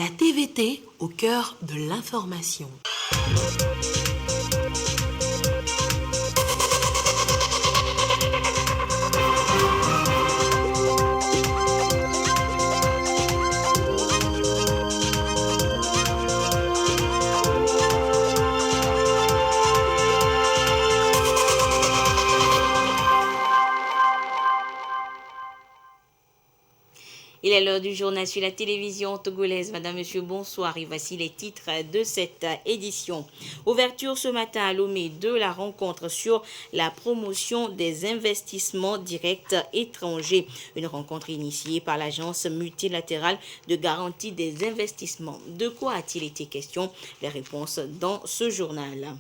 La TVT au cœur de l'information. Il est l'heure du journal sur la télévision togolaise. Madame, Monsieur, bonsoir. Et voici les titres de cette édition. Ouverture ce matin à Lomé de la rencontre sur la promotion des investissements directs étrangers. Une rencontre initiée par l'Agence multilatérale de garantie des investissements. De quoi a-t-il été question? Les réponses dans ce journal.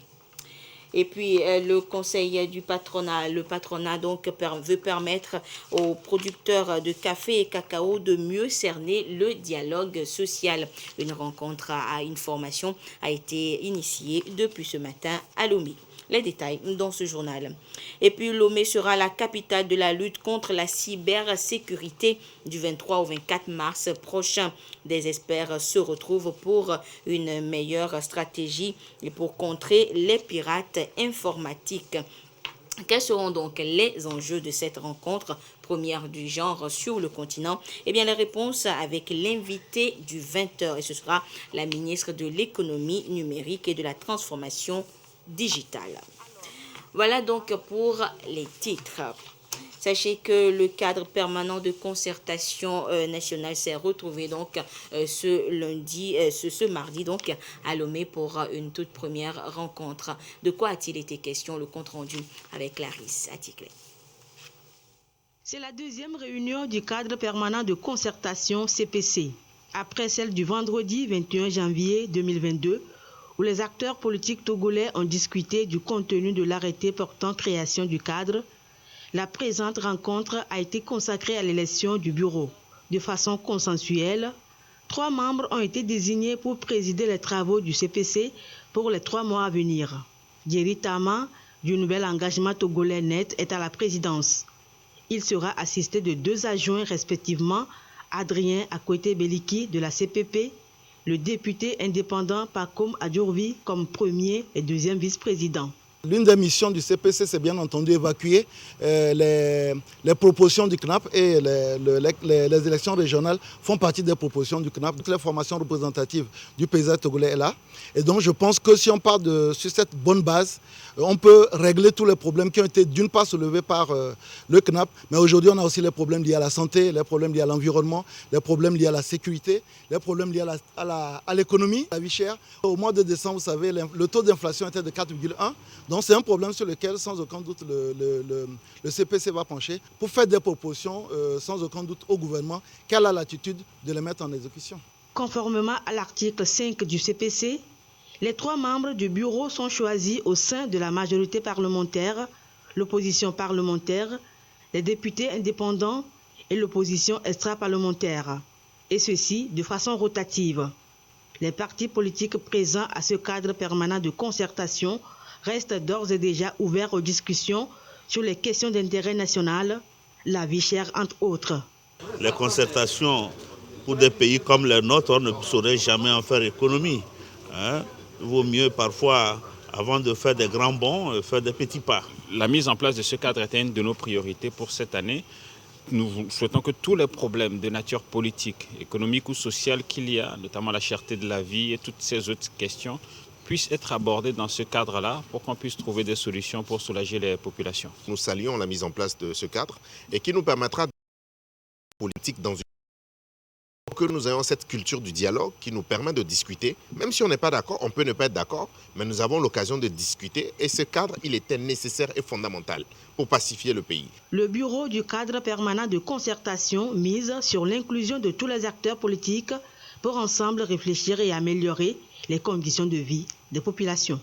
Et puis le conseil du patronat, le patronat donc veut permettre aux producteurs de café et cacao de mieux cerner le dialogue social. Une rencontre à information a été initiée depuis ce matin à Lomé. Les détails dans ce journal. Et puis Lomé sera la capitale de la lutte contre la cybersécurité du 23 au 24 mars prochain. Des experts se retrouvent pour une meilleure stratégie et pour contrer les pirates informatiques. Quels seront donc les enjeux de cette rencontre première du genre sur le continent? Eh bien, les réponses avec l'invité du 20h et ce sera la ministre de l'économie numérique et de la transformation digitale. Voilà donc pour les titres. Sachez que le cadre permanent de concertation nationale s'est retrouvé donc ce mardi donc à Lomé pour une toute première rencontre. De quoi a-t-il été question? Le compte rendu avec Clarisse Aticlé. C'est la deuxième réunion du cadre permanent de concertation CPC, après celle du vendredi 21 janvier 2022, où les acteurs politiques togolais ont discuté du contenu de l'arrêté portant création du cadre. La présente rencontre a été consacrée à l'élection du bureau. De façon consensuelle, 3 membres ont été désignés pour présider les travaux du CPC pour les 3 mois à venir. Djeri Tama, du nouvel engagement togolais net, est à la présidence. Il sera assisté de 2 adjoints respectivement, Adrien Akwete-Beliki de la CPP, le député indépendant Pakoum Adjourvi comme premier et deuxième vice-président. L'une des missions du CPC, c'est bien entendu évacuer les propositions du CNAP et les élections régionales font partie des propositions du CNAP. Toutes les formations représentatives du paysage togolais est là. Et donc je pense que si on part sur cette bonne base, on peut régler tous les problèmes qui ont été d'une part soulevés par le CNAP, mais aujourd'hui on a aussi les problèmes liés à la santé, les problèmes liés à l'environnement, les problèmes liés à la sécurité, les problèmes liés à l'économie, à la vie chère. Au mois de décembre, vous savez, le taux d'inflation était de 4,1. Donc c'est un problème sur lequel, sans aucun doute, le CPC va pencher pour faire des propositions, sans aucun doute, au gouvernement, quelle a l'attitude de les mettre en exécution. Conformément à l'article 5 du CPC, les 3 membres du bureau sont choisis au sein de la majorité parlementaire, l'opposition parlementaire, les députés indépendants et l'opposition extra-parlementaire, et ceci de façon rotative. Les partis politiques présents à ce cadre permanent de concertation restent d'ores et déjà ouverts aux discussions sur les questions d'intérêt national, la vie chère entre autres. Les concertations pour des pays comme le nôtre, on ne saurait jamais en faire économie. Il vaut mieux parfois, avant de faire des grands bonds, faire des petits pas. La mise en place de ce cadre est une de nos priorités pour cette année. Nous souhaitons que tous les problèmes de nature politique, économique ou sociale qu'il y a, notamment la cherté de la vie et toutes ces autres questions, puissent être abordés dans ce cadre-là pour qu'on puisse trouver des solutions pour soulager les populations. Nous saluons la mise en place de ce cadre et qui nous permettra de politique dans une que nous ayons cette culture du dialogue qui nous permet de discuter. Même si on n'est pas d'accord, on peut ne pas être d'accord, mais nous avons l'occasion de discuter et ce cadre, il était nécessaire et fondamental pour pacifier le pays. Le bureau du cadre permanent de concertation mise sur l'inclusion de tous les acteurs politiques pour ensemble réfléchir et améliorer les conditions de vie des populations.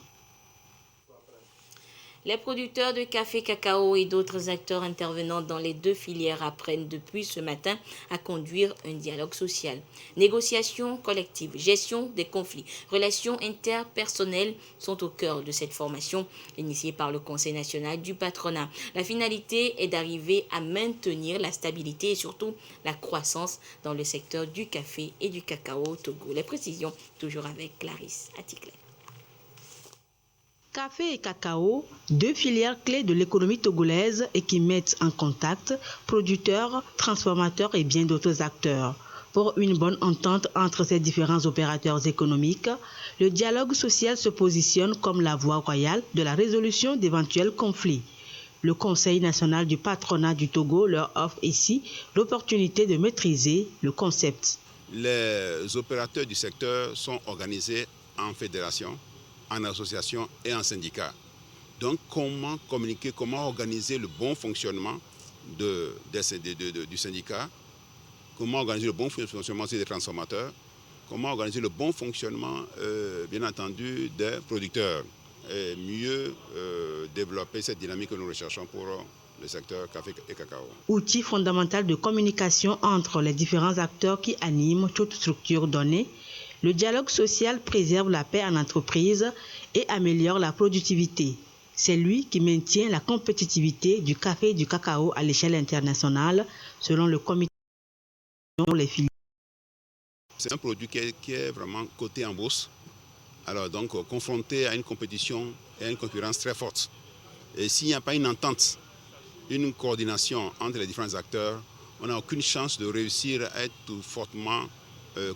Les producteurs de café, cacao et d'autres acteurs intervenant dans les deux filières apprennent depuis ce matin à conduire un dialogue social. Négociation collective, gestion des conflits, relations interpersonnelles sont au cœur de cette formation initiée par le Conseil national du patronat. La finalité est d'arriver à maintenir la stabilité et surtout la croissance dans le secteur du café et du cacao au Togo. Les précisions toujours avec Clarisse Atikle. Café et cacao, deux filières clés de l'économie togolaise et qui mettent en contact producteurs, transformateurs et bien d'autres acteurs. Pour une bonne entente entre ces différents opérateurs économiques, le dialogue social se positionne comme la voie royale de la résolution d'éventuels conflits. Le Conseil national du patronat du Togo leur offre ici l'opportunité de maîtriser le concept. Les opérateurs du secteur sont organisés en fédération, en association et en syndicat. Donc comment communiquer, comment organiser le bon fonctionnement du syndicat, comment organiser le bon fonctionnement des transformateurs, comment organiser le bon fonctionnement, bien entendu, des producteurs, et mieux développer cette dynamique que nous recherchons pour le secteur café et cacao. Outil fondamental de communication entre les différents acteurs qui animent toute structure donnée, le dialogue social préserve la paix en entreprise et améliore la productivité. C'est lui qui maintient la compétitivité du café et du cacao à l'échelle internationale, selon le comité des filières. C'est un produit qui est vraiment coté en bourse, alors donc confronté à une compétition et à une concurrence très forte. Et s'il n'y a pas une entente, une coordination entre les différents acteurs, on n'a aucune chance de réussir à être fortement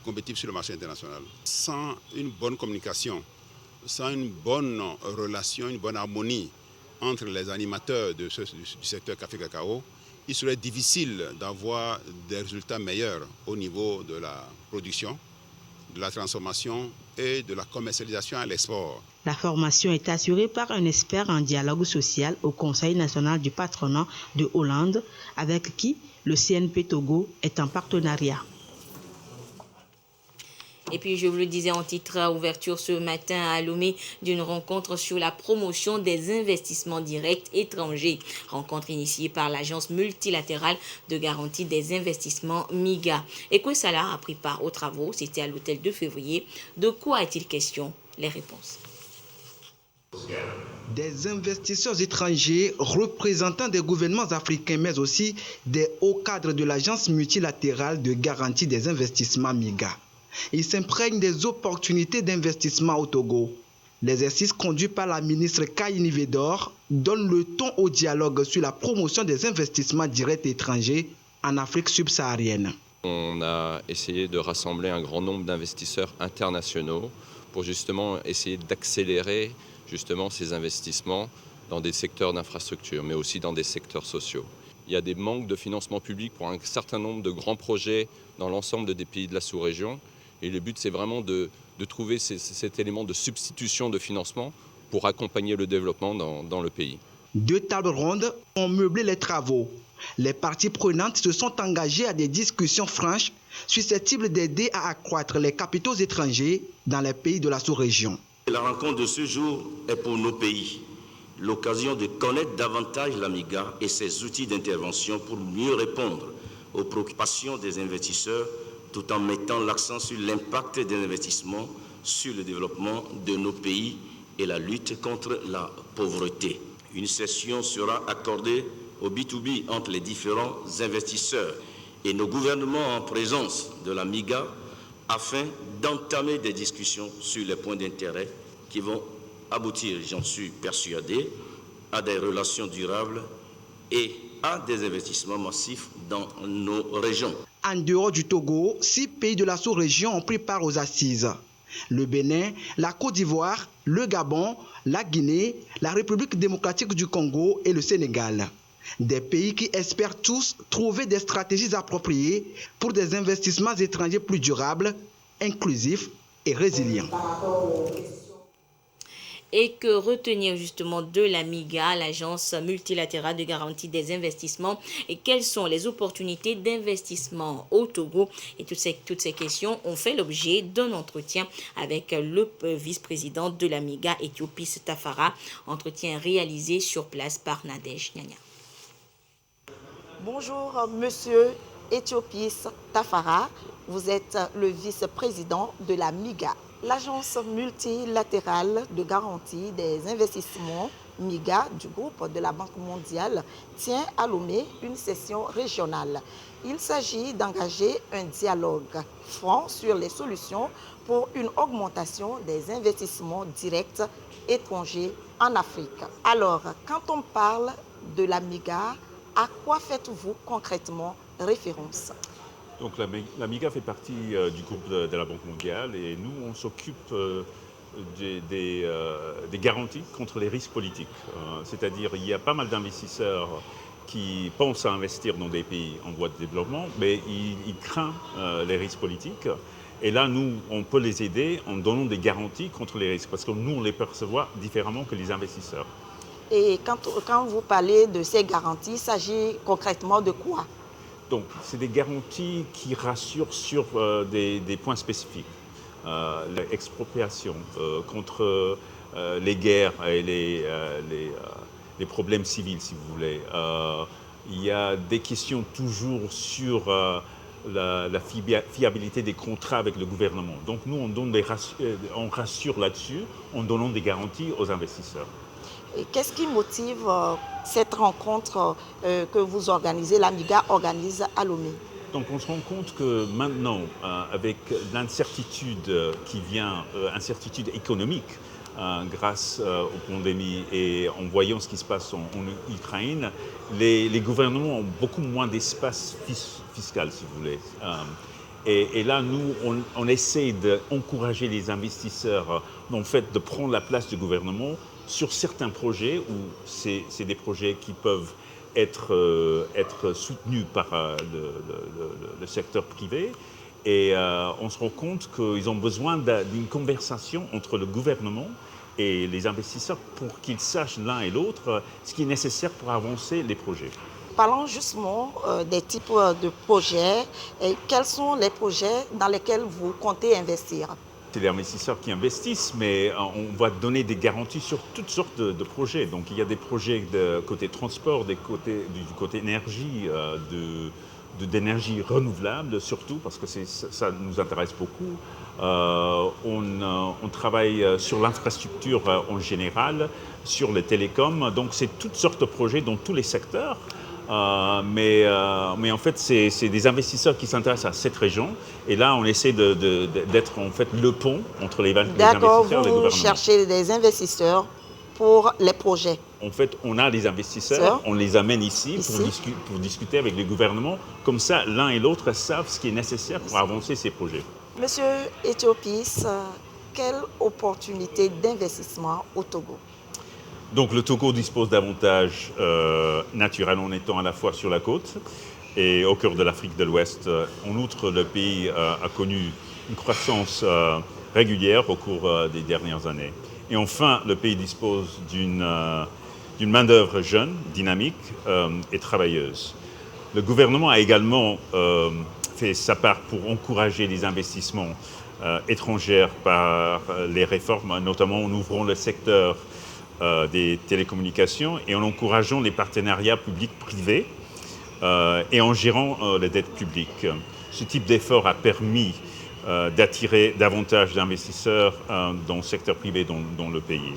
compétitif sur le marché international. Sans une bonne communication, sans une bonne relation, une bonne harmonie entre les animateurs du secteur café-cacao, il serait difficile d'avoir des résultats meilleurs au niveau de la production, de la transformation et de la commercialisation à l'export. La formation est assurée par un expert en dialogue social au Conseil national du patronat de Hollande, avec qui le CNP Togo est en partenariat. Et puis, je vous le disais en titre à ouverture ce matin à Lomé d'une rencontre sur la promotion des investissements directs étrangers. Rencontre initiée par l'Agence multilatérale de garantie des investissements MIGA. Et que Salah a pris part aux travaux, c'était à l'hôtel de février. De quoi est-il question? Les réponses. Des investisseurs étrangers, représentants des gouvernements africains, mais aussi des hauts cadres de l'Agence multilatérale de garantie des investissements MIGA. Ils s'imprègnent des opportunités d'investissement au Togo. L'exercice conduit par la ministre Kayini Vedor donne le ton au dialogue sur la promotion des investissements directs étrangers en Afrique subsaharienne. On a essayé de rassembler un grand nombre d'investisseurs internationaux pour justement essayer d'accélérer justement ces investissements dans des secteurs d'infrastructure, mais aussi dans des secteurs sociaux. Il y a des manques de financement public pour un certain nombre de grands projets dans l'ensemble des pays de la sous-région. Et le but, c'est vraiment de trouver cet élément de substitution de financement pour accompagner le développement dans le pays. 2 tables rondes ont meublé les travaux. Les parties prenantes se sont engagées à des discussions franches susceptibles d'aider à accroître les capitaux étrangers dans les pays de la sous-région. La rencontre de ce jour est pour nos pays l'occasion de connaître davantage la MIGA et ses outils d'intervention pour mieux répondre aux préoccupations des investisseurs tout en mettant l'accent sur l'impact des investissements sur le développement de nos pays et la lutte contre la pauvreté. Une session sera accordée au B2B entre les différents investisseurs et nos gouvernements en présence de la MIGA afin d'entamer des discussions sur les points d'intérêt qui vont aboutir, j'en suis persuadé, à des relations durables et à des investissements massifs dans nos régions. En dehors du Togo, 6 pays de la sous-région ont pris part aux assises. Le Bénin, la Côte d'Ivoire, le Gabon, la Guinée, la République démocratique du Congo et le Sénégal. Des pays qui espèrent tous trouver des stratégies appropriées pour des investissements étrangers plus durables, inclusifs et résilients. Et que retenir justement de la MIGA, l'Agence multilatérale de garantie des investissements, et quelles sont les opportunités d'investissement au Togo? Et toutes ces questions ont fait l'objet d'un entretien avec le vice-président de la MIGA, Éthiopis Tafara, entretien réalisé sur place par Nadège Nyanya. Bonjour, monsieur Éthiopis Tafara, vous êtes le vice-président de la MIGA. L'Agence multilatérale de garantie des investissements MIGA du groupe de la Banque mondiale tient à Lomé une session régionale. Il s'agit d'engager un dialogue franc sur les solutions pour une augmentation des investissements directs étrangers en Afrique. Alors, quand on parle de la MIGA, à quoi faites-vous concrètement référence? Donc la MIGA fait partie du groupe de la Banque mondiale et nous, on s'occupe des garanties contre les risques politiques. C'est-à-dire il y a pas mal d'investisseurs qui pensent à investir dans des pays en voie de développement, mais ils craignent les risques politiques. Et là, nous, on peut les aider en donnant des garanties contre les risques, parce que nous, on les perçoit différemment que les investisseurs. Et quand vous parlez de ces garanties, il s'agit concrètement de quoi? Donc, c'est des garanties qui rassurent sur des points spécifiques. L'expropriation contre les guerres et les problèmes civils, si vous voulez. Il y a des questions toujours sur la fiabilité des contrats avec le gouvernement. Donc, nous, on rassure là-dessus en donnant des garanties aux investisseurs. Qu'est-ce qui motive cette rencontre que vous organisez, la MIGA organise à Lomé? Donc on se rend compte que maintenant, avec l'incertitude qui vient, incertitude économique, grâce aux pandémies et en voyant ce qui se passe en Ukraine, les gouvernements ont beaucoup moins d'espace fiscal, si vous voulez. Et là, nous, on essaie d'encourager les investisseurs, en fait, de prendre la place du gouvernement sur certains projets où c'est des projets qui peuvent être soutenus par le secteur privé. Et on se rend compte qu'ils ont besoin d'une conversation entre le gouvernement et les investisseurs pour qu'ils sachent l'un et l'autre ce qui est nécessaire pour avancer les projets. Parlons justement des types de projets. Et quels sont les projets dans lesquels vous comptez investir? C'est les investisseurs qui investissent, mais on va donner des garanties sur toutes sortes de projets. Donc il y a des projets de côté transport, du côté énergie, d'énergie renouvelable surtout, parce que ça nous intéresse beaucoup. On travaille sur l'infrastructure en général, sur les télécoms. Donc c'est toutes sortes de projets dans tous les secteurs. Mais en fait, c'est des investisseurs qui s'intéressent à cette région. Et là, on essaie d'être en fait le pont entre les investisseurs et les gouvernements. D'accord, vous cherchez des investisseurs pour les projets. En fait, on a les investisseurs, on les amène ici. Pour discuter avec les gouvernements. Comme ça, l'un et l'autre savent ce qui est nécessaire pour avancer ces projets. Monsieur Éthiopis, quelle opportunité d'investissement au Togo? Donc le Togo dispose d'avantages naturels en étant à la fois sur la côte et au cœur de l'Afrique de l'Ouest. En outre, le pays a connu une croissance régulière au cours des dernières années. Et enfin, le pays dispose d'une main-d'œuvre jeune, dynamique et travailleuse. Le gouvernement a également fait sa part pour encourager les investissements étrangers par les réformes, notamment en ouvrant le secteur des télécommunications et en encourageant les partenariats publics-privés et en gérant les dettes publiques. Ce type d'effort a permis d'attirer davantage d'investisseurs dans le secteur privé dans le pays.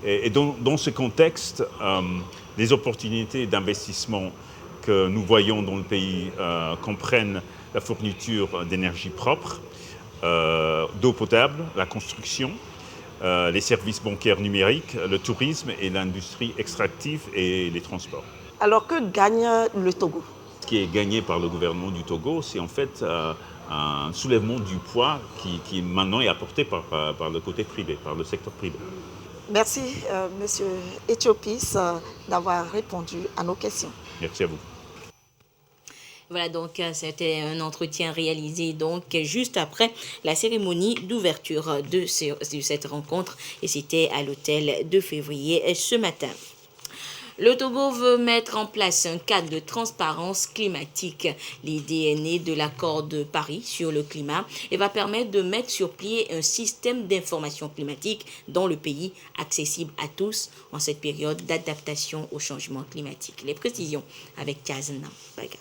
Et dans ce contexte, les opportunités d'investissement que nous voyons dans le pays comprennent la fourniture d'énergie propre, d'eau potable, la construction, les services bancaires numériques, le tourisme et l'industrie extractive et les transports. Alors que gagne le Togo? Ce qui est gagné par le gouvernement du Togo, c'est en fait un soulèvement du poids qui maintenant est apporté par le côté privé, par le secteur privé. Merci, Monsieur Éthiopis, d'avoir répondu à nos questions. Merci à vous. Voilà, donc c'était un entretien réalisé donc juste après la cérémonie d'ouverture de cette rencontre et c'était à l'hôtel de février ce matin. Le Togo veut mettre en place un cadre de transparence climatique. L'idée est née de l'accord de Paris sur le climat et va permettre de mettre sur pied un système d'information climatique dans le pays, accessible à tous en cette période d'adaptation au changement climatique. Les précisions avec Kazna Baga.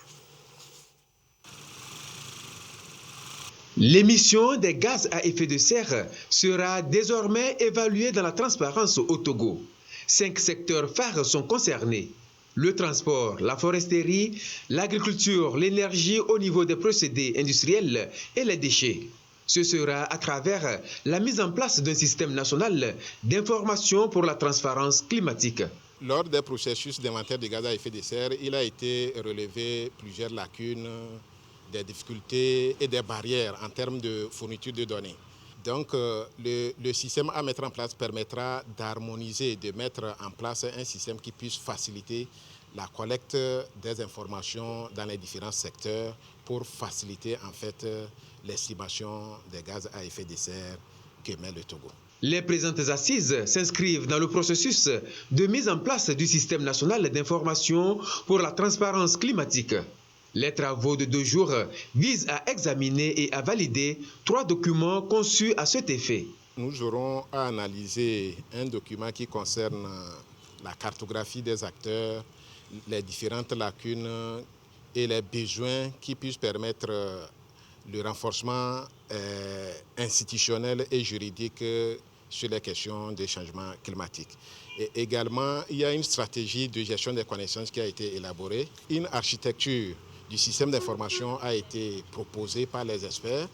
L'émission des gaz à effet de serre sera désormais évaluée dans la transparence au Togo. 5 secteurs phares sont concernés. Le transport, la foresterie, l'agriculture, l'énergie au niveau des procédés industriels et les déchets. Ce sera à travers la mise en place d'un système national d'information pour la transparence climatique. Lors des processus d'inventaire des gaz à effet de serre, il a été relevé plusieurs lacunes, des difficultés et des barrières en termes de fourniture de données. Donc le système à mettre en place permettra d'harmoniser, de mettre en place un système qui puisse faciliter la collecte des informations dans les différents secteurs pour faciliter en fait l'estimation des gaz à effet de serre qu'émet le Togo. Les présentes assises s'inscrivent dans le processus de mise en place du système national d'information pour la transparence climatique. Les travaux de 2 jours visent à examiner et à valider 3 documents conçus à cet effet. Nous aurons à analyser un document qui concerne la cartographie des acteurs, les différentes lacunes et les besoins qui puissent permettre le renforcement institutionnel et juridique sur les questions des changements climatiques. Et également, il y a une stratégie de gestion des connaissances qui a été élaborée, une architecture du système d'information a été proposé par les experts.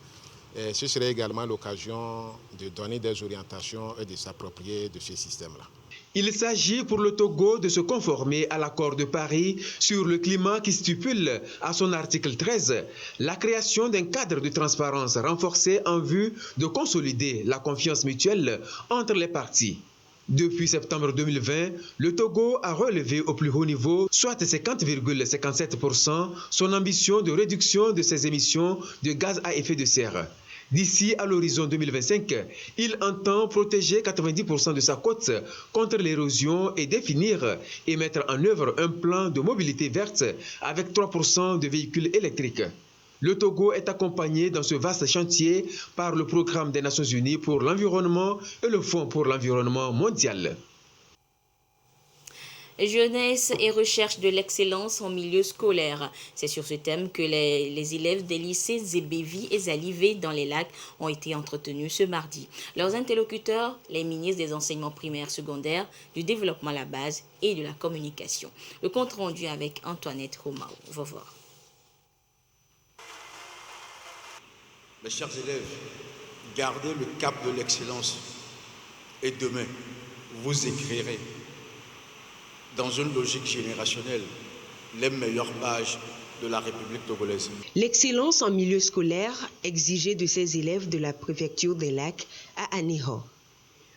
Et ce serait également l'occasion de donner des orientations et de s'approprier de ce système-là. Il s'agit pour le Togo de se conformer à l'accord de Paris sur le climat qui stipule à son article 13 la création d'un cadre de transparence renforcé en vue de consolider la confiance mutuelle entre les parties. Depuis septembre 2020, le Togo a relevé au plus haut niveau, soit 50,57%, son ambition de réduction de ses émissions de gaz à effet de serre. D'ici à l'horizon 2025, il entend protéger 90% de sa côte contre l'érosion et définir et mettre en œuvre un plan de mobilité verte avec 3% de véhicules électriques. Le Togo est accompagné dans ce vaste chantier par le Programme des Nations Unies pour l'environnement et le Fonds pour l'environnement mondial. Jeunesse et recherche de l'excellence en milieu scolaire. C'est sur ce thème que les élèves des lycées Zébévi et Zalivé dans les Lacs ont été entretenus ce mardi. Leurs interlocuteurs, les ministres des enseignements primaires, secondaires, du développement à la base et de la communication. Le compte rendu avec Antoinette Romao. On va voir. Mes chers élèves, gardez le cap de l'excellence et demain, vous écrirez dans une logique générationnelle les meilleures pages de la République togolaise. L'excellence en milieu scolaire exigée de ces élèves de la préfecture des Lacs à Aného.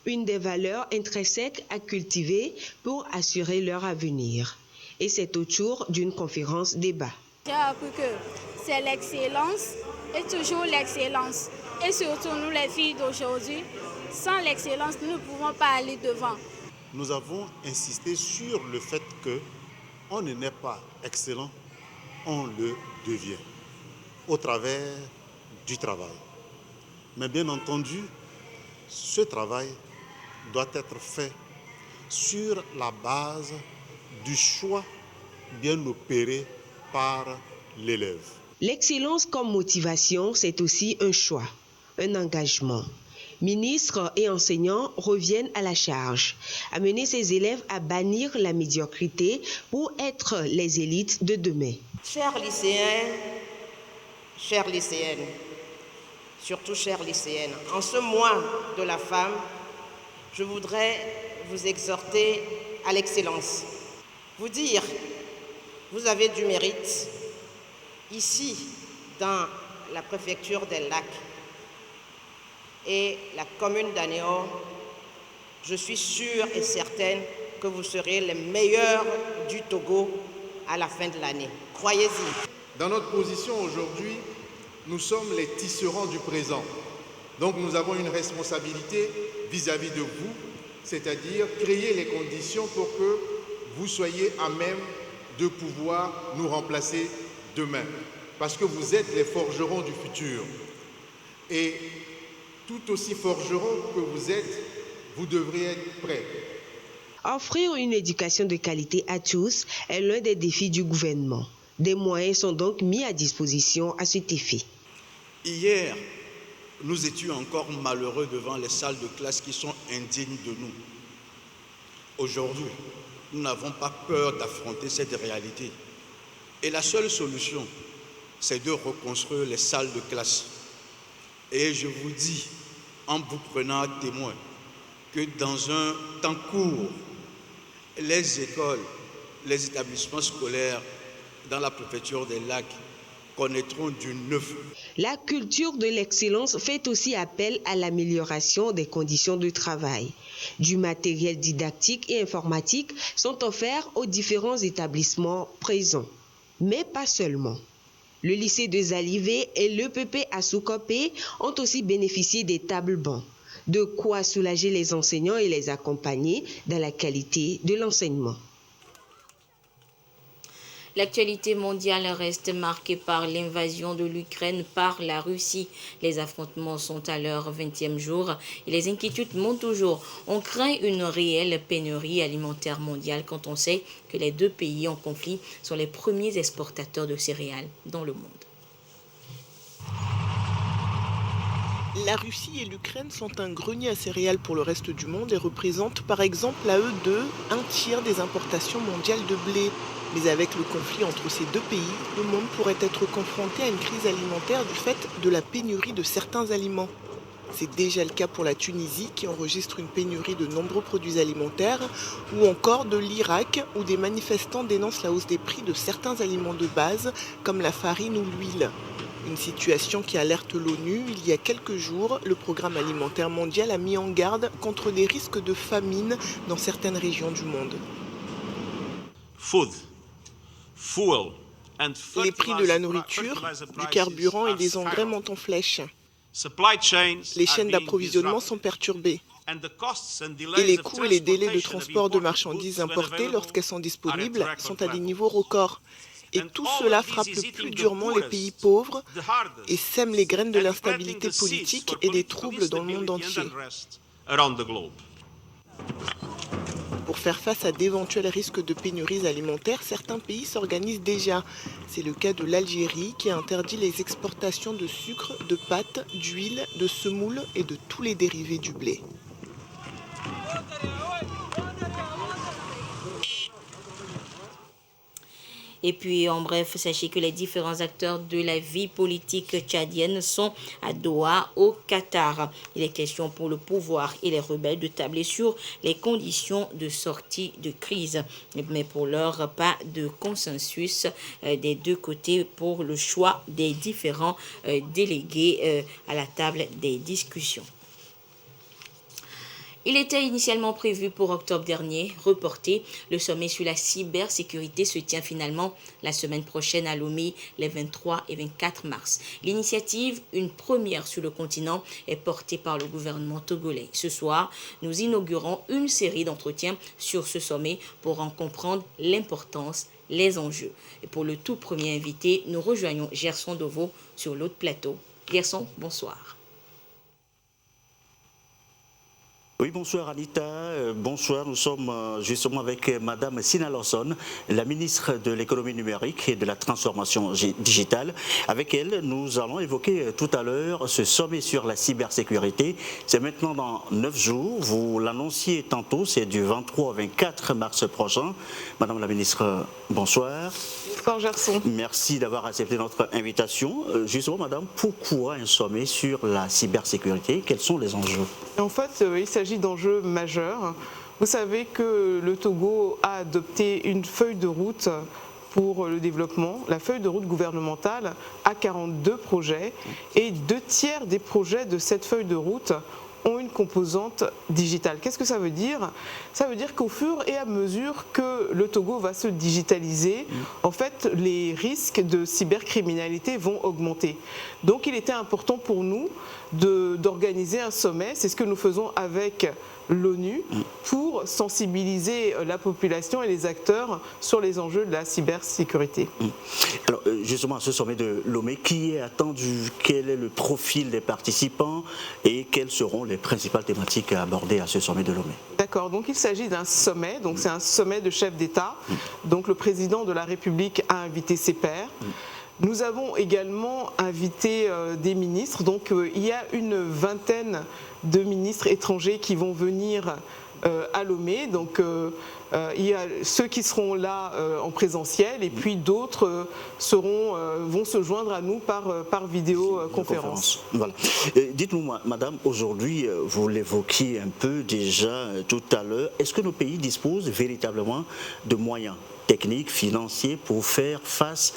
Une des valeurs intrinsèques à cultiver pour assurer leur avenir. Et c'est autour d'une conférence débat. J'ai appris que c'est l'excellence et toujours l'excellence. Et surtout nous les filles d'aujourd'hui, sans l'excellence, nous ne pouvons pas aller devant. Nous avons insisté sur le fait qu'on ne n'est pas excellent, on le devient au travers du travail. Mais bien entendu, ce travail doit être fait sur la base du choix bien opéré par l'élève. L'excellence comme motivation, c'est aussi un choix, un engagement. Ministres et enseignants reviennent à la charge, amener ces élèves à bannir la médiocrité pour être les élites de demain. Chers lycéens, chères lycéennes, surtout chères lycéennes, en ce mois de la femme, je voudrais vous exhorter à l'excellence. Vous dire, vous avez du mérite. Ici, dans la préfecture des Lacs et la commune d'Anéo, je suis sûre et certaine que vous serez les meilleurs du Togo à la fin de l'année. Croyez-y. Dans notre position aujourd'hui, nous sommes les tisserands du présent. Donc nous avons une responsabilité vis-à-vis de vous, c'est-à-dire créer les conditions pour que vous soyez à même de pouvoir nous remplacer demain. Parce que vous êtes les forgerons du futur. Et tout aussi forgerons que vous êtes, vous devriez être prêts. Offrir une éducation de qualité à tous est l'un des défis du gouvernement. Des moyens sont donc mis à disposition à cet effet. Hier, nous étions encore malheureux devant les salles de classe qui sont indignes de nous. Aujourd'hui, nous n'avons pas peur d'affronter cette réalité. Et la seule solution, c'est de reconstruire les salles de classe. Et je vous dis, en vous prenant à témoin, que dans un temps court, les écoles, les établissements scolaires dans la préfecture des Lacs connaîtront du neuf. La culture de l'excellence fait aussi appel à l'amélioration des conditions de travail. Du matériel didactique et informatique sont offerts aux différents établissements présents. Mais pas seulement. Le lycée de Zalivé et l'EPP à Soukopé ont aussi bénéficié des tables bancs. De quoi soulager les enseignants et les accompagner dans la qualité de l'enseignement. L'actualité mondiale reste marquée par l'invasion de l'Ukraine par la Russie. Les affrontements sont à leur 20e jour et les inquiétudes montent toujours. On craint une réelle pénurie alimentaire mondiale quand on sait que les deux pays en conflit sont les premiers exportateurs de céréales dans le monde. La Russie et l'Ukraine sont un grenier à céréales pour le reste du monde et représentent par exemple à eux deux un tiers des importations mondiales de blé. Mais avec le conflit entre ces deux pays, le monde pourrait être confronté à une crise alimentaire du fait de la pénurie de certains aliments. C'est déjà le cas pour la Tunisie qui enregistre une pénurie de nombreux produits alimentaires, ou encore de l'Irak où des manifestants dénoncent la hausse des prix de certains aliments de base comme la farine ou l'huile. Une situation qui alerte l'ONU. Il y a quelques jours, le Programme alimentaire mondial a mis en garde contre des risques de famine dans certaines régions du monde. Les prix de la nourriture, du carburant et des engrais montent en flèche. Les chaînes d'approvisionnement sont perturbées. Et les coûts et les délais de transport de marchandises importées lorsqu'elles sont disponibles sont à des niveaux records. Et tout cela frappe le plus durement les pays pauvres et sème les graines de l'instabilité politique et des troubles dans le monde entier. Pour faire face à d'éventuels risques de pénuries alimentaires, certains pays s'organisent déjà. C'est le cas de l'Algérie qui a interdit les exportations de sucre, de pâtes, d'huile, de semoule et de tous les dérivés du blé. Et puis, en bref, sachez que les différents acteurs de la vie politique tchadienne sont à Doha, au Qatar. Il est question pour le pouvoir et les rebelles de tabler sur les conditions de sortie de crise. Mais pour l'heure, pas de consensus des deux côtés pour le choix des différents délégués à la table des discussions. Il était initialement prévu pour octobre dernier, reporté. Le sommet sur la cybersécurité se tient finalement la semaine prochaine à Lomé, les 23 et 24 mars. L'initiative, une première sur le continent, est portée par le gouvernement togolais. Ce soir, nous inaugurons une série d'entretiens sur ce sommet pour en comprendre l'importance, les enjeux. Et pour le tout premier invité, nous rejoignons Gerson Dovo sur l'autre plateau. Gerson, bonsoir. Oui, bonsoir Anita, bonsoir. Nous sommes justement avec Madame Sina Lawson, la ministre de l'économie numérique et de la transformation digitale. Avec elle, nous allons évoquer tout à l'heure ce sommet sur la cybersécurité. C'est maintenant dans 9 jours, vous l'annonciez tantôt, c'est du 23 au 24 mars prochain. Madame la ministre, bonsoir. Bonsoir Gerson. Merci d'avoir accepté notre invitation. Justement, Madame, pourquoi un sommet sur la cybersécurité? Quels sont les enjeux? En fait, il s'agit d'enjeux majeurs. Vous savez que le Togo a adopté une feuille de route pour le développement. La feuille de route gouvernementale a 42 projets et 2 tiers des projets de cette feuille de route ont une composante digitale. Qu'est-ce que ça veut dire? Ça veut dire qu'au fur et à mesure que le Togo va se digitaliser, en fait, les risques de cybercriminalité vont augmenter. Donc il était important pour nous d'organiser un sommet, c'est ce que nous faisons avec l'ONU, pour sensibiliser la population et les acteurs sur les enjeux de la cybersécurité. Alors justement, à ce sommet de Lomé, qui est attendu? Quel est le profil des participants et quelles seront les principales thématiques à aborder à ce sommet de Lomé? D'accord, donc il s'agit d'un sommet, donc c'est un sommet de chefs d'État. Donc le président de la République a invité ses pairs. Nous avons également invité des ministres, donc il y a une vingtaine de ministres étrangers qui vont venir à Lomé. Donc il y a ceux qui seront là en présentiel et puis d'autres vont se joindre à nous par vidéoconférence. Voilà. Dites-nous, madame, aujourd'hui, vous l'évoquiez un peu déjà tout à l'heure, est-ce que nos pays disposent véritablement de moyens techniques, financiers pour faire face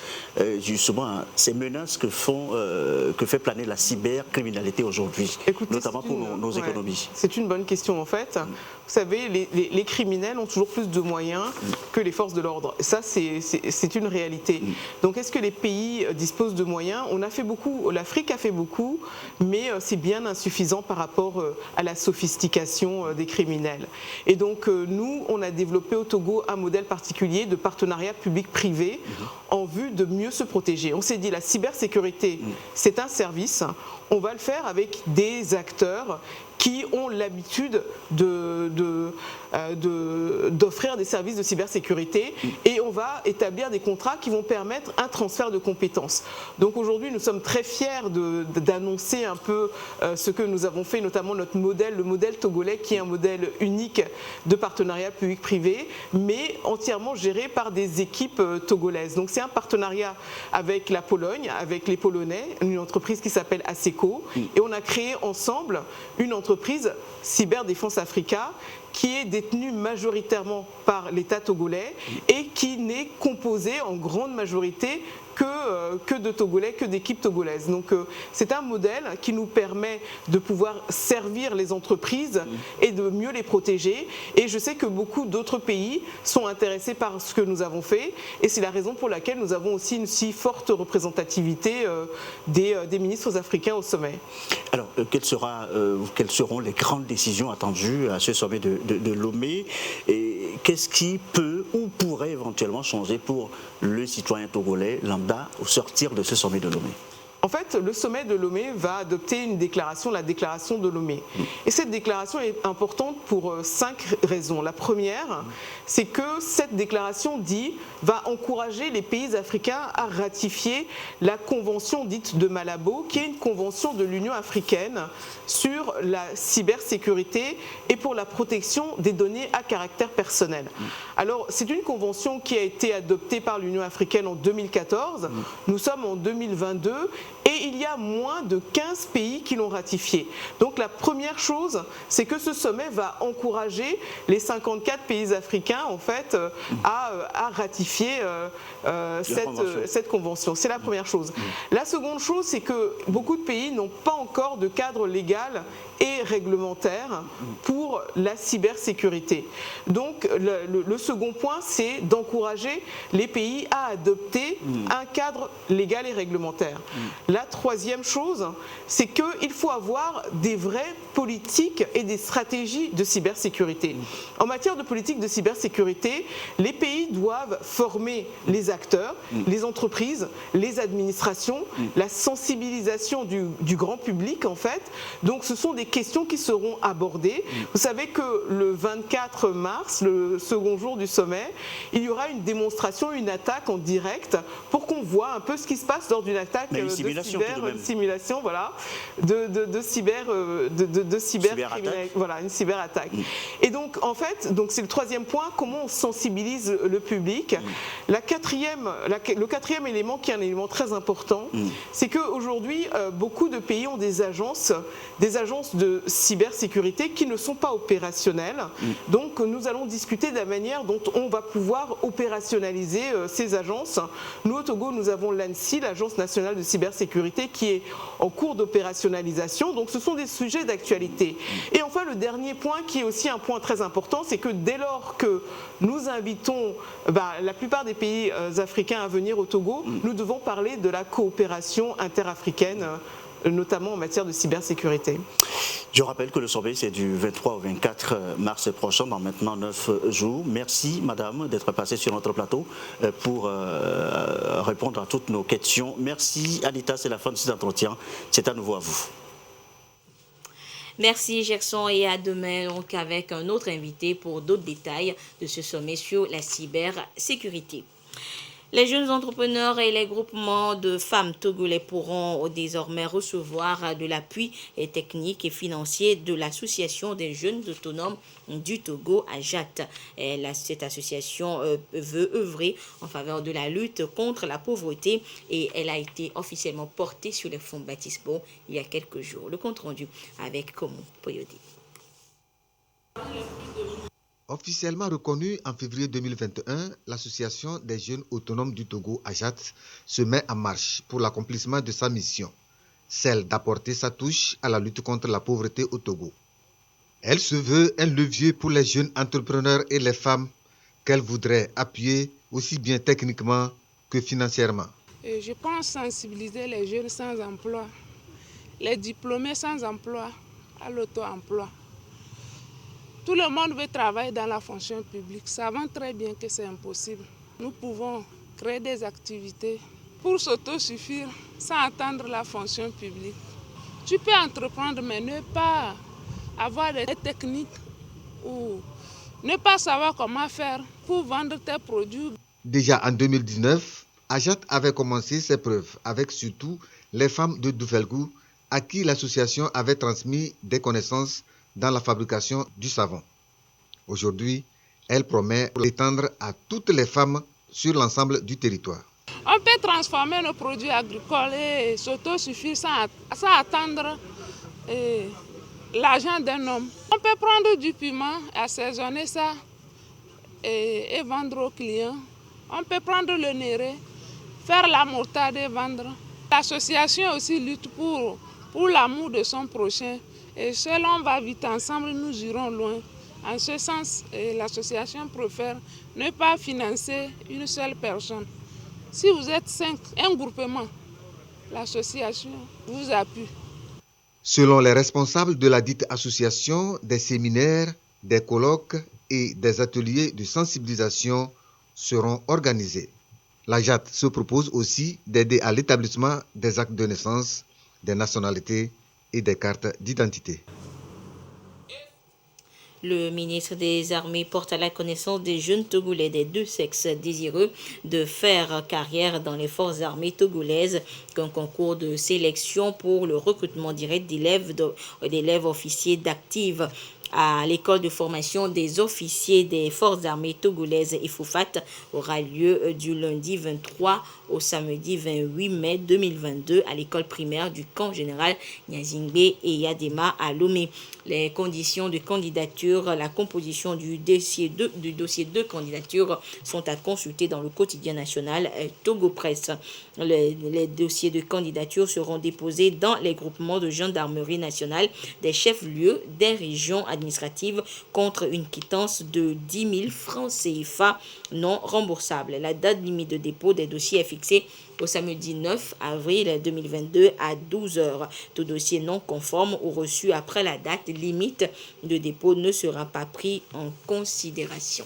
justement à ces menaces que fait planer la cybercriminalité aujourd'hui, notamment pour nos économies? C'est une bonne question en fait. Vous savez, les criminels ont toujours plus de moyens que les forces de l'ordre. Ça, c'est une réalité. Donc, est-ce que les pays disposent de moyens? On a fait beaucoup, l'Afrique a fait beaucoup, mais c'est bien insuffisant par rapport à la sophistication des criminels. Et donc, nous, on a développé au Togo un modèle particulier de partenariat public-privé en vue de mieux se protéger. On s'est dit, la cybersécurité, c'est un service. On va le faire avec des acteurs qui ont l'habitude d'offrir des services de cybersécurité et on va établir des contrats qui vont permettre un transfert de compétences. Donc aujourd'hui, nous sommes très fiers d'annoncer un peu ce que nous avons fait, notamment notre modèle, le modèle togolais, qui est un modèle unique de partenariat public-privé, mais entièrement géré par des équipes togolaises. Donc c'est un partenariat avec la Pologne, avec les Polonais, une entreprise qui s'appelle ASECO, et on a créé ensemble une entreprise Cyberdéfense Africa qui est détenue majoritairement par l'État togolais et qui n'est composée en grande majorité que de Togolais, que d'équipes togolaises. Donc c'est un modèle qui nous permet de pouvoir servir les entreprises et de mieux les protéger. Et je sais que beaucoup d'autres pays sont intéressés par ce que nous avons fait et c'est la raison pour laquelle nous avons aussi une si forte représentativité des ministres africains au sommet. Alors, quelles seront les grandes décisions attendues à ce sommet de Lomé et qu'est-ce qui peut ou pourrait éventuellement changer pour le citoyen togolais lambda au sortir de ce sommet de Lomé? En fait, le sommet de Lomé va adopter une déclaration, la déclaration de Lomé. Et cette déclaration est importante pour 5 raisons. La première, c'est que cette déclaration va encourager les pays africains à ratifier la convention dite de Malabo, qui est une convention de l'Union africaine sur la cybersécurité et pour la protection des données à caractère personnel. Alors, c'est une convention qui a été adoptée par l'Union africaine en 2014. Nous sommes en 2022 et il y a moins de 15 pays qui l'ont ratifiée. Donc la première chose, c'est que ce sommet va encourager les 54 pays africains en fait à ratifier cette convention. C'est la première chose. La seconde chose, c'est que beaucoup de pays n'ont pas encore de cadre légal et réglementaire pour la cybersécurité. Donc le second point, c'est d'encourager les pays à adopter un cadre légal et réglementaire. La troisième chose, c'est qu'il faut avoir des vraies politiques et des stratégies de cybersécurité. En matière de politique de cybersécurité, les pays doivent former les acteurs, les entreprises, les administrations, la sensibilisation du grand public en fait. Donc ce sont des questions qui seront abordées. Vous savez que le 24 mars, le second jour du sommet, il y aura une démonstration, une attaque en direct pour qu'on voit un peu ce qui se passe lors d'une attaque de simulation, voilà, de cybercriminalité, voilà, une cyberattaque. Et donc en fait, c'est le troisième point, comment on sensibilise le public. Le quatrième élément qui est un élément très important, c'est qu'aujourd'hui, beaucoup de pays ont des agences de cybersécurité qui ne sont pas opérationnelles. Donc nous allons discuter de la manière dont on va pouvoir opérationnaliser ces agences. Nous au Togo, nous avons l'ANSSI, l'Agence nationale de cybersécurité, cybersécurité qui est en cours d'opérationnalisation. Donc ce sont des sujets d'actualité. Et enfin, le dernier point qui est aussi un point très important, c'est que dès lors que nous invitons la plupart des pays africains à venir au Togo, nous devons parler de la coopération interafricaine, notamment en matière de cybersécurité. Je rappelle que le sommet, c'est du 23 au 24 mars prochain, dans maintenant 9 jours. Merci, madame, d'être passée sur notre plateau pour répondre à toutes nos questions. Merci, Anita, c'est la fin de cet entretien. C'est à nouveau à vous. Merci Gerson et à demain donc avec un autre invité pour d'autres détails de ce sommet sur la cybersécurité. Les jeunes entrepreneurs et les groupements de femmes togolais pourront désormais recevoir de l'appui technique et financier de l'Association des jeunes autonomes du Togo, AJAT. Cette association veut œuvrer en faveur de la lutte contre la pauvreté et elle a été officiellement portée sur les fonds baptismaux il y a quelques jours. Le compte rendu avec Komo Poyodi. Officiellement reconnue en février 2021, l'Association des jeunes autonomes du Togo, AJAT, se met en marche pour l'accomplissement de sa mission, celle d'apporter sa touche à la lutte contre la pauvreté au Togo. Elle se veut un levier pour les jeunes entrepreneurs et les femmes qu'elle voudrait appuyer aussi bien techniquement que financièrement. Je pense sensibiliser les jeunes sans emploi, les diplômés sans emploi à l'auto-emploi. Tout le monde veut travailler dans la fonction publique, savant très bien que c'est impossible. Nous pouvons créer des activités pour s'autosuffire sans attendre la fonction publique. Tu peux entreprendre, mais ne pas avoir des techniques ou ne pas savoir comment faire pour vendre tes produits. Déjà en 2019, AJAT avait commencé ses preuves avec surtout les femmes de Douvelgou à qui l'association avait transmis des connaissances dans la fabrication du savon. Aujourd'hui, elle promet d'étendre à toutes les femmes sur l'ensemble du territoire. On peut transformer nos produits agricoles et s'autosuffire sans attendre l'argent d'un homme. On peut prendre du piment, assaisonner ça et vendre aux clients. On peut prendre le néré, faire la moutarde et vendre. L'association aussi lutte pour l'amour de son prochain. Et seul on va vite ensemble, nous irons loin. En ce sens, l'association préfère ne pas financer une seule personne. Si vous êtes 5, un groupement, l'association vous appuie. Selon les responsables de la dite association, des séminaires, des colloques et des ateliers de sensibilisation seront organisés. L'AJAT se propose aussi d'aider à l'établissement des actes de naissance, des nationalités et des cartes d'identité. Le ministre des Armées porte à la connaissance des jeunes Togolais des deux sexes désireux de faire carrière dans les forces armées togolaises qu'un concours de sélection pour le recrutement direct d'élèves officiers d'active à l'école de formation des officiers des forces armées togolaises IFOFAT aura lieu du lundi 23 au samedi 28 mai 2022 à l'école primaire du camp général Nyazingbe et Yadema à Lomé. Les conditions de candidature, la composition du dossier de candidature sont à consulter dans le quotidien national Togo Presse. Les dossiers de candidature seront déposés dans les groupements de gendarmerie nationale des chefs-lieux des régions administratives contre une quittance de 10 000 francs CFA non remboursable. La date limite de dépôt des dossiers est fixée au samedi 9 avril 2022 à 12 h. Tout dossier non conforme ou reçu après la date limite de dépôt ne sera pas pris en considération.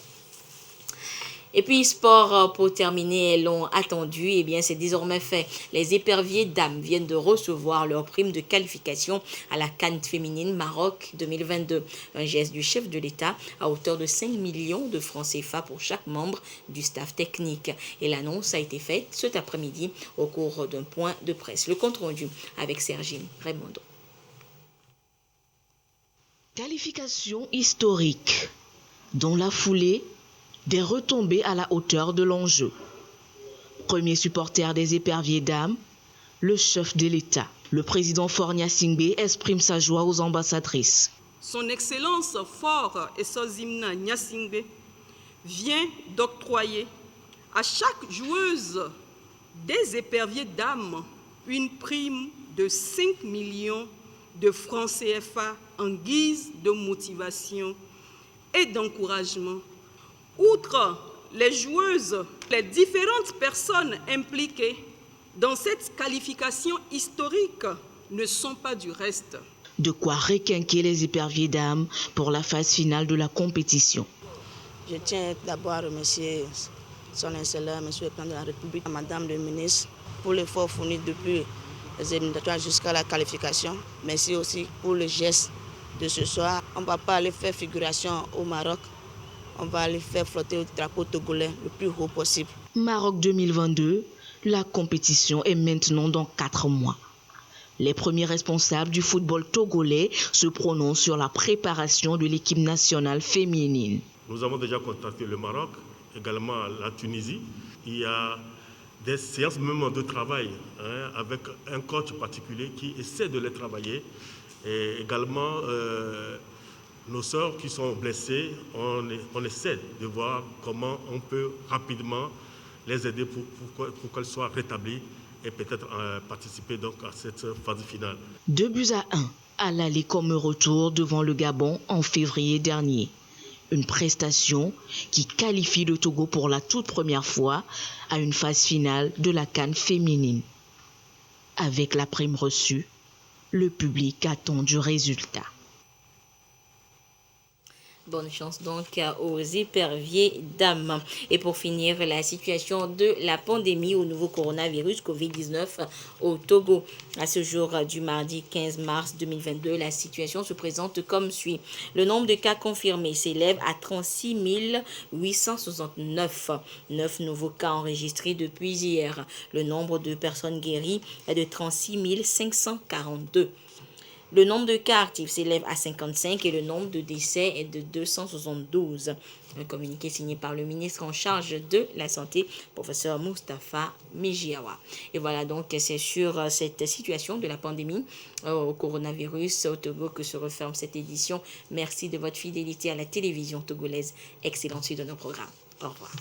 Et puis, sport pour terminer, l'ont attendu, et bien c'est désormais fait. Les éperviers dames viennent de recevoir leur prime de qualification à la CAN féminine Maroc 2022. Un geste du chef de l'État à hauteur de 5 millions de francs CFA pour chaque membre du staff technique. Et l'annonce a été faite cet après-midi au cours d'un point de presse. Le compte rendu avec Sergine Raimondo. Qualification historique. Dans la foulée, des retombées à la hauteur de l'enjeu. Premier supporter des éperviers dames, le chef de l'État, le président Faure Gnassingbé, exprime sa joie aux ambassadrices. Son Excellence Faure Essozimna Gnassingbé vient d'octroyer à chaque joueuse des éperviers dames une prime de 5 millions de francs CFA en guise de motivation et d'encouragement. Outre les joueuses, les différentes personnes impliquées dans cette qualification historique ne sont pas du reste. De quoi requinquer les éperviers dames pour la phase finale de la compétition. Je tiens d'abord à remercier son Excellence, Monsieur le Président de la République, Madame le Ministre, pour l'effort fourni depuis les éliminatoires jusqu'à la qualification. Merci aussi pour le geste de ce soir. On ne va pas aller faire figuration au Maroc, on va aller faire flotter le drapeau togolais le plus haut possible. Maroc 2022, la compétition est maintenant dans 4 mois. Les premiers responsables du football togolais se prononcent sur la préparation de l'équipe nationale féminine. Nous avons déjà contacté le Maroc, également la Tunisie. Il y a des séances même de travail avec un coach particulier qui essaie de les travailler. Et également, nos sœurs qui sont blessées, on essaie de voir comment on peut rapidement les aider pour qu'elles soient rétablies et peut-être participer donc à cette phase finale. 2-1 à l'aller comme retour devant le Gabon en février dernier. Une prestation qui qualifie le Togo pour la toute première fois à une phase finale de la CAN féminine. Avec la prime reçue, le public attend du résultat. Bonne chance donc aux éperviers dames. Et pour finir, la situation de la pandémie au nouveau coronavirus Covid-19 au Togo. À ce jour du mardi 15 mars 2022, la situation se présente comme suit. Le nombre de cas confirmés s'élève à 36 869. 9 nouveaux cas enregistrés depuis hier. Le nombre de personnes guéries est de 36 542. Le nombre de cas actifs s'élève à 55 et le nombre de décès est de 272. Un communiqué signé par le ministre en charge de la Santé, professeur Moustapha Mejiawa. Et voilà donc, c'est sur cette situation de la pandémie au coronavirus au Togo que se referme cette édition. Merci de votre fidélité à la télévision togolaise. Excellente suite de nos programmes. Au revoir.